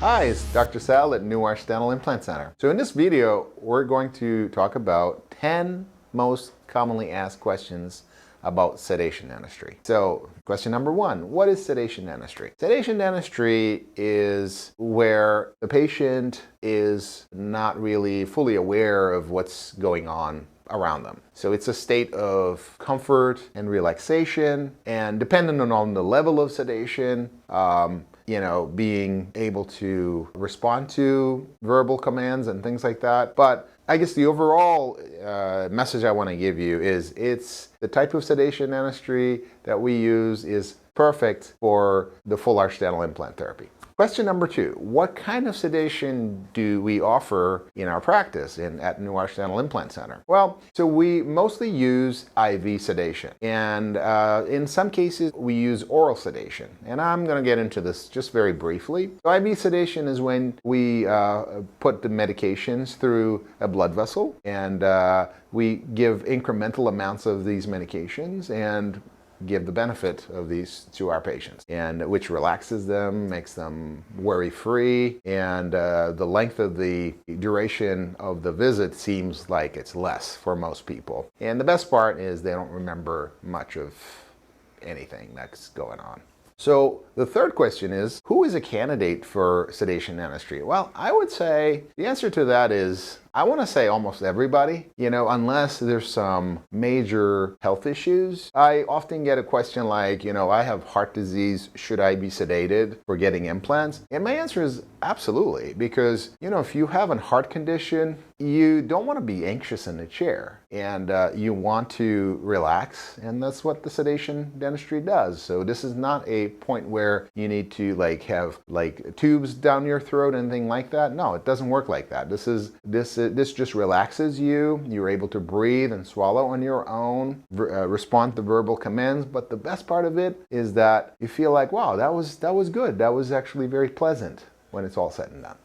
Hi, it's Dr. Sal at Nuarch Dental Implant Center. So in this video, we're going to talk about 10 most commonly asked questions about sedation dentistry. So question number one, what is sedation dentistry? Sedation dentistry is where the patient is not really fully aware of what's going on around them. So it's a state of comfort and relaxation, and depending on the level of sedation, being able to respond to verbal commands and things like that. But I guess the overall message I want to give you is it's the type of sedation dentistry that we use is perfect for the full arch dental implant therapy. Question number two, what kind of sedation do we offer in our practice at Nuarch Dental Implant Center? Well, so we mostly use IV sedation, and in some cases we use oral sedation, and I'm going to get into this just very briefly. So IV sedation is when we put the medications through a blood vessel, and we give incremental amounts of these medications and give the benefit of these to our patients, and which relaxes them, makes them worry-free, and the length of the duration of the visit seems like it's less for most people. And the best part is they don't remember much of anything that's going on. So the third question is, who is a candidate for sedation dentistry? Well, I would say the answer to that is, I want to say almost everybody, unless there's some major health issues. I often get a question like, I have heart disease, should I be sedated for getting implants? And my answer is absolutely, because, if you have a heart condition, you don't want to be anxious in the chair, and you want to relax, and that's what the sedation dentistry does. So this is not a point where you need to have tubes down your throat and anything like that. No, it doesn't work like that. This just relaxes you. You're able to breathe and swallow on your own, respond to verbal commands. But the best part of it is that you feel like, wow, that was good. That was actually very pleasant when it's all said and done.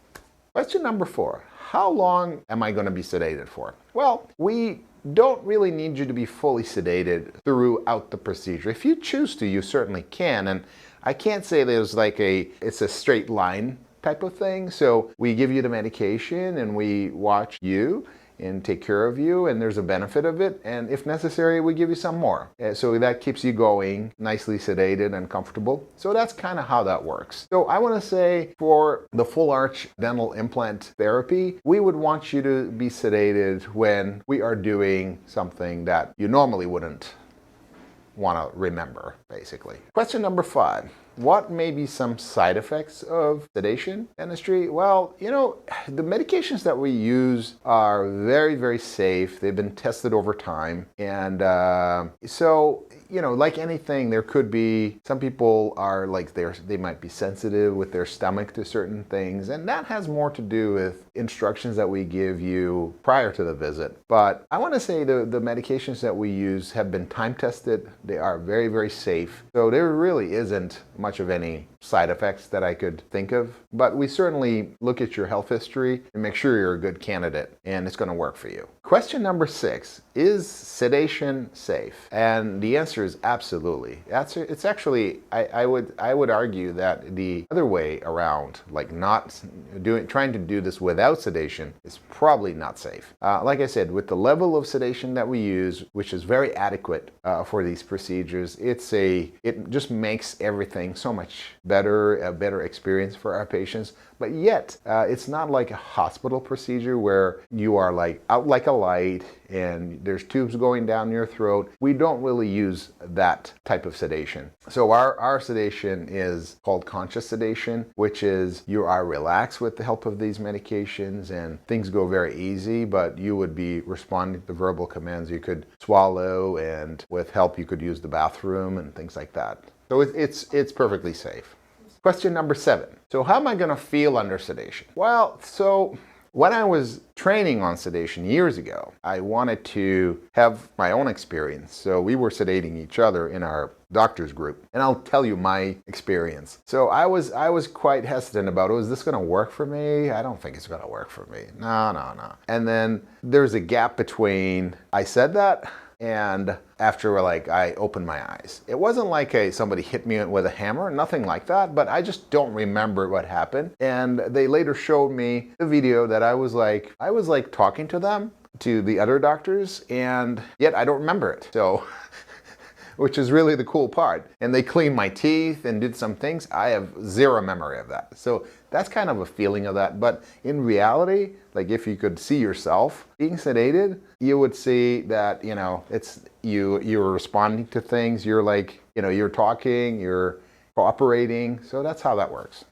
Question number four, how long am I going to be sedated for? Well, we don't really need you to be fully sedated throughout the procedure. If you choose to, you certainly can. And I can't say there's it's a straight line type of thing. So we give you the medication and we watch you and take care of you, and there's a benefit of it, and if necessary we give you some more. So that keeps you going nicely sedated and comfortable. So that's kind of how that works. So I want to say for the full arch dental implant therapy, we would want you to be sedated when we are doing something that you normally wouldn't want to remember, basically. Question number five. What may be some side effects of sedation dentistry? Well, the medications that we use are very, very safe. They've been tested over time. And like anything, there could be, some people are they might be sensitive with their stomach to certain things. And that has more to do with instructions that we give you prior to the visit. But I want to say the medications that we use have been time tested. They are very, very safe. So there really isn't much of any side effects that I could think of, but we certainly look at your health history and make sure you're a good candidate and it's going to work for you. Question number six, is sedation safe? And the answer is absolutely. It's actually, I would argue that the other way around, trying to do this without sedation, is probably not safe. Like I said, with the level of sedation that we use, which is very adequate for these procedures, it just makes everything so much better, a better experience for our patients. But yet, it's not like a hospital procedure where you are out like a light and there's tubes going down your throat. We don't really use that type of sedation. So our sedation is called conscious sedation, which is you are relaxed with the help of these medications and things go very easy, but you would be responding to verbal commands. You could swallow, and with help you could use the bathroom and things like that. So it's perfectly safe. Question number seven. So how am I going to feel under sedation? Well, so when I was training on sedation years ago, I wanted to have my own experience. So we were sedating each other in our doctor's group, and I'll tell you my experience. So I was quite hesitant about, is this going to work for me? I don't think it's going to work for me. No. And then there's a gap between I said that and after like I opened my eyes. It wasn't like somebody hit me with a hammer, nothing like that, but I just don't remember what happened. And they later showed me the video that I was like talking to them, to the other doctors, and yet I don't remember it. So which is really the cool part. And they cleaned my teeth and did some things. I have zero memory of that. So that's kind of a feeling of that. But in reality, like if you could see yourself being sedated, you would see that, it's you're responding to things. You're like, you're talking, you're cooperating. So that's how that works.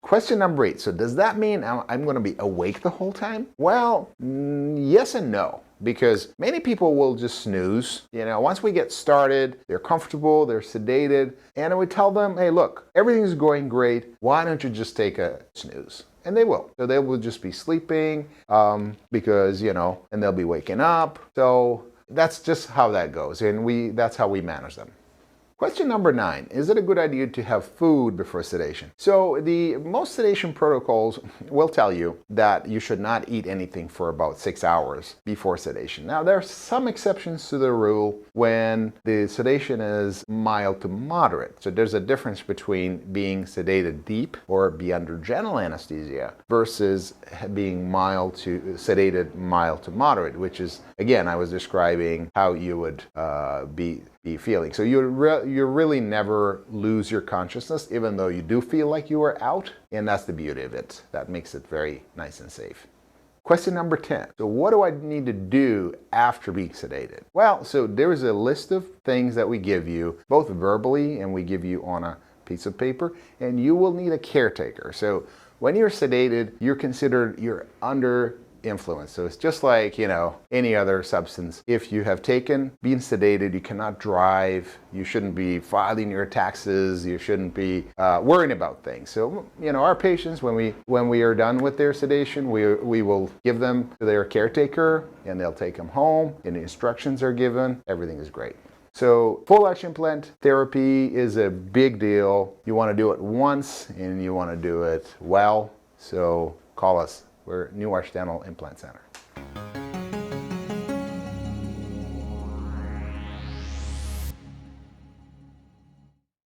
Question number 8. So does that mean I'm going to be awake the whole time? Well, yes and no. Because many people will just snooze. Once we get started, they're comfortable, they're sedated, and we tell them, hey, look, everything's going great. Why don't you just take a snooze? And they will. So they will just be sleeping because, and they'll be waking up. So that's just how that goes. And that's how we manage them. Question number 9, is it a good idea to have food before sedation? So the most sedation protocols will tell you that you should not eat anything for about 6 hours before sedation. Now there are some exceptions to the rule when the sedation is mild to moderate. So there's a difference between being sedated deep or be under general anesthesia versus being sedated mild to moderate, which is, again, I was describing how you would be feeling. So you really never lose your consciousness, even though you do feel like you are out, and that's the beauty of it. That makes it very nice and safe. Question number 10. So what do I need to do after being sedated? Well, so there is a list of things that we give you, both verbally and we give you on a piece of paper, and you will need a caretaker. So when you're sedated, you're under influence. So it's just like, any other substance. If you have been sedated, you cannot drive, you shouldn't be filing your taxes, you shouldn't be worrying about things. So, our patients, when we are done with their sedation, we will give them to their caretaker and they'll take them home and the instructions are given. Everything is great. So full arch implant therapy is a big deal. You want to do it once and you want to do it well. So call us. We're Nuarch Dental Implant Center.